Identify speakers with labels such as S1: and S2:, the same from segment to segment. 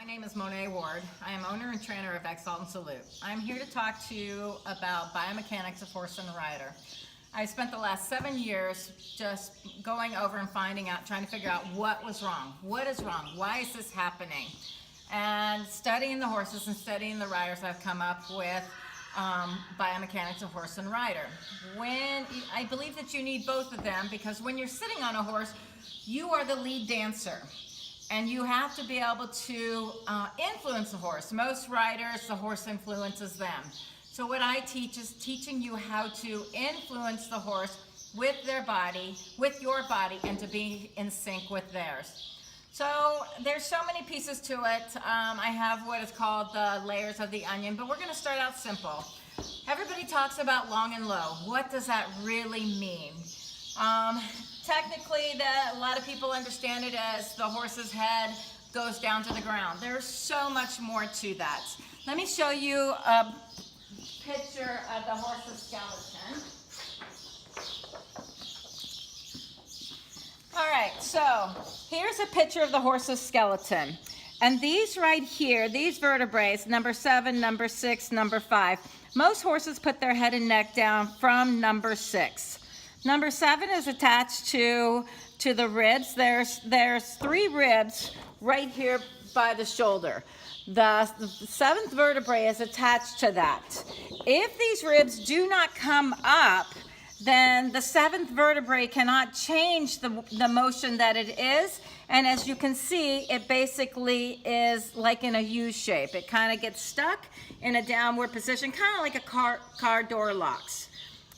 S1: name is Monet Ward. I am owner and trainer of Exalt and Salute. I'm here to talk to you about biomechanics of horse and rider. I spent the last 7 years just going over and finding out, trying to figure out what was wrong. What is wrong? Why is this happening? And studying the horses and studying the riders, I've come up with biomechanics of horse and rider. I believe that you need both of them, because when you're sitting on a horse, you are the lead dancer. And you have to be able to influence the horse. Most riders, the horse influences them. So what I teach is teaching you how to influence the horse with their body, with your body, and to be in sync with theirs. So there's so many pieces to it. I have what is called the layers of the onion, but we're going to start out simple. Everybody talks about long and low. What does that really mean? Technically, a lot of people understand it as the horse's head goes down to the ground. There's so much more to that. Let me show you a picture of the horse's skeleton. All right, so here's a picture of the horse's skeleton. And these right here, these vertebrae, number 7, number 6, number 5, most horses put their head and neck down from number 6. Number 7 is attached to the ribs. There's 3 ribs right here by the shoulder. The 7th vertebrae is attached to that. If these ribs do not come up, then the 7th vertebrae cannot change the motion that it is. And as you can see, it basically is like in a U shape. It kind of gets stuck in a downward position, kind of like a car door locks.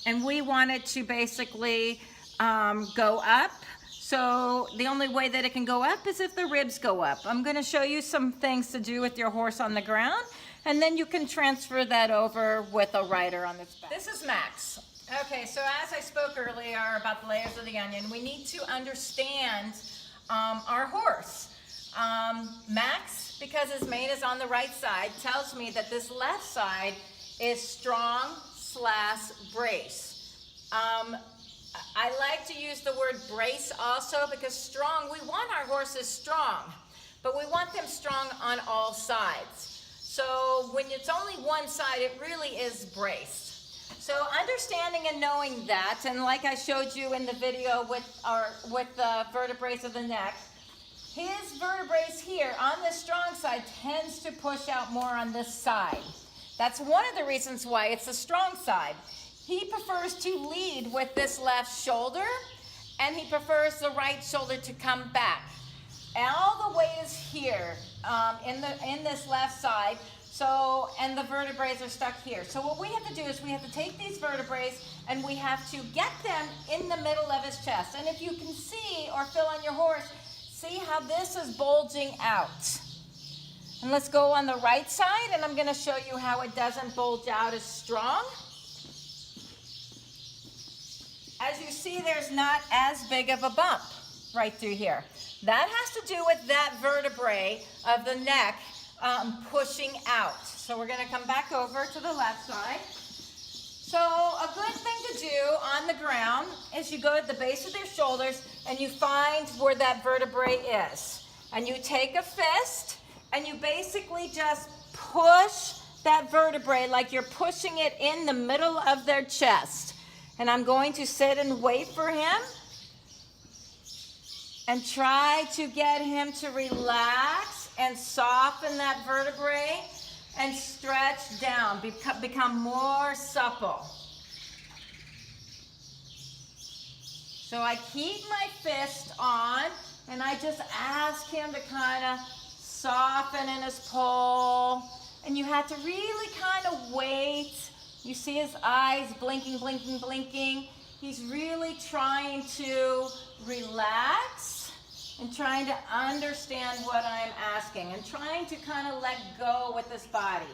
S1: And we want it to basically go up. So the only way that it can go up is if the ribs go up. I'm going to show you some things to do with your horse on the ground, and then you can transfer that over with a rider on its back. This is Max. Okay, so as I spoke earlier about the layers of the onion, we need to understand our horse. Max, because his mane is on the right side, tells me that this left side is strong / brace. I like to use the word brace also, because strong, we want our horses strong, but we want them strong on all sides. So when it's only one side, it really is braced. So understanding and knowing that, and like I showed you in the video with the vertebrae of the neck, his vertebrae here on the strong side tends to push out more on this side. That's one of the reasons why it's the strong side. He prefers to lead with this left shoulder, and he prefers the right shoulder to come back. All the weight is here in this left side, and the vertebrae are stuck here. So what we have to do is we have to take these vertebrae and we have to get them in the middle of his chest. And if you can see or feel on your horse, see how this is bulging out. And let's go on the right side, and I'm going to show you how it doesn't bulge out as strong. As you see, there's not as big of a bump right through here. That has to do with that vertebrae of the neck pushing out. So we're going to come back over to the left side. So a good thing to do on the ground is you go to the base of their shoulders and you find where that vertebrae is. And you take a fist and you basically just push that vertebrae like you're pushing it in the middle of their chest. And I'm going to sit and wait for him and try to get him to relax and soften that vertebrae and stretch down, become more supple. So I keep my fist on, and I just ask him to kind of soften in his pole, and you have to really kind of wait. You see his eyes blinking, blinking, blinking. He's really trying to relax and trying to understand what I'm asking and trying to kind of let go with his body.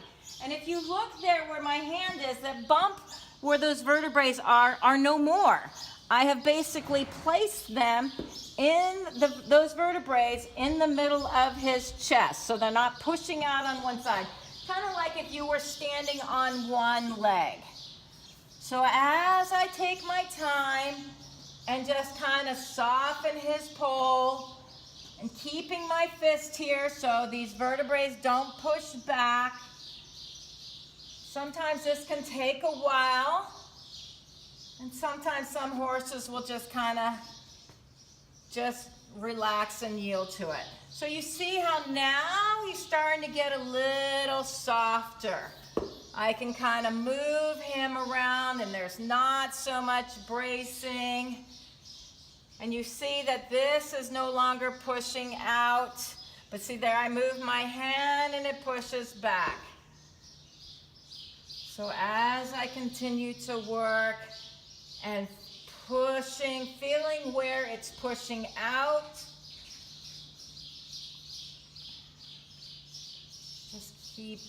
S1: And if you look there where my hand is, that bump where those vertebrae are no more. I have basically placed them in those vertebrae in the middle of his chest, so they're not pushing out on one side. Kind of like if you were standing on one leg. So as I take my time and just kind of soften his pole, and keeping my fist here so these vertebrae don't push back. Sometimes this can take a while, and sometimes some horses will just kind of just relax and yield to it. So you see how now he's starting to get a little softer. I can kind of move him around and there's not so much bracing. And you see that this is no longer pushing out. But see there, I move my hand and it pushes back. So as I continue to work and pushing, feeling where it's pushing out, just keep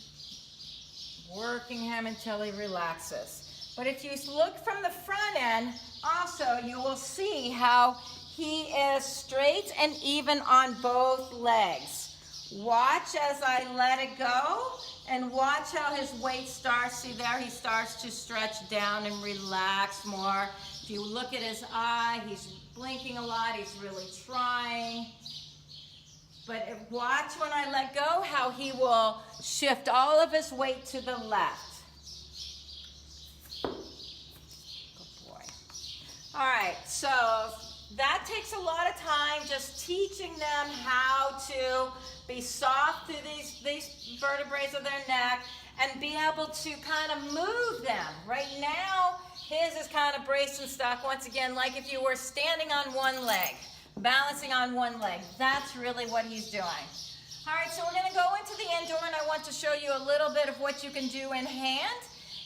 S1: working him until he relaxes. But if you look from the front end, also you will see how he is straight and even on both legs. Watch as I let it go, and watch how his weight starts. See there, he starts to stretch down and relax more. If you look at his eye, he's blinking a lot, he's really trying. But watch when I let go how he will shift all of his weight to the left. Good boy. All right, so that takes a lot of time, just teaching them how to be soft through these vertebrae of their neck and be able to kind of move them. Right now, his is kind of braced and stuck. Once again, like if you were standing on one leg, balancing on one leg. That's really what he's doing. All right, so we're going to go into the indoor, and I want to show you a little bit of what you can do in hand,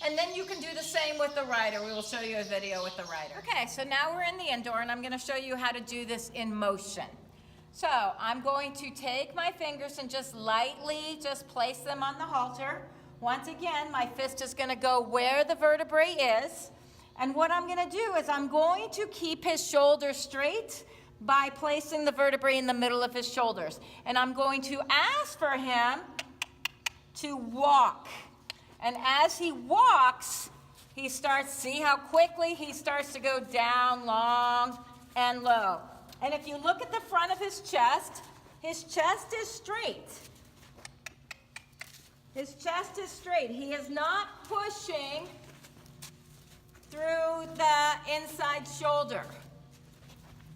S1: and then you can do the same with the rider. We will show you a video with the rider. Okay, so now we're in the indoor, and I'm going to show you how to do this in motion. So I'm going to take my fingers and just lightly just place them on the halter. Once again, my fist is going to go where the vertebrae is, and what I'm going to do is I'm going to keep his shoulders straight by placing the vertebrae in the middle of his shoulders. And I'm going to ask for him to walk. And as he walks, he starts, see how quickly he starts to go down, long and low. And if you look at the front of his chest is straight. His chest is straight. He is not pushing through the inside shoulder.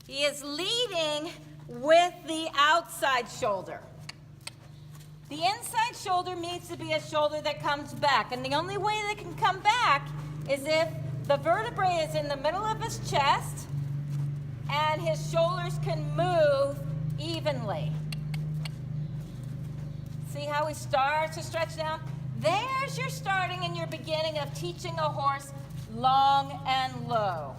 S1: He is leading with the outside shoulder. The inside shoulder needs to be a shoulder that comes back, and the only way that can come back is if the vertebrae is in the middle of his chest and his shoulders can move evenly. See how he starts to stretch down? There's your starting and your beginning of teaching a horse long and low.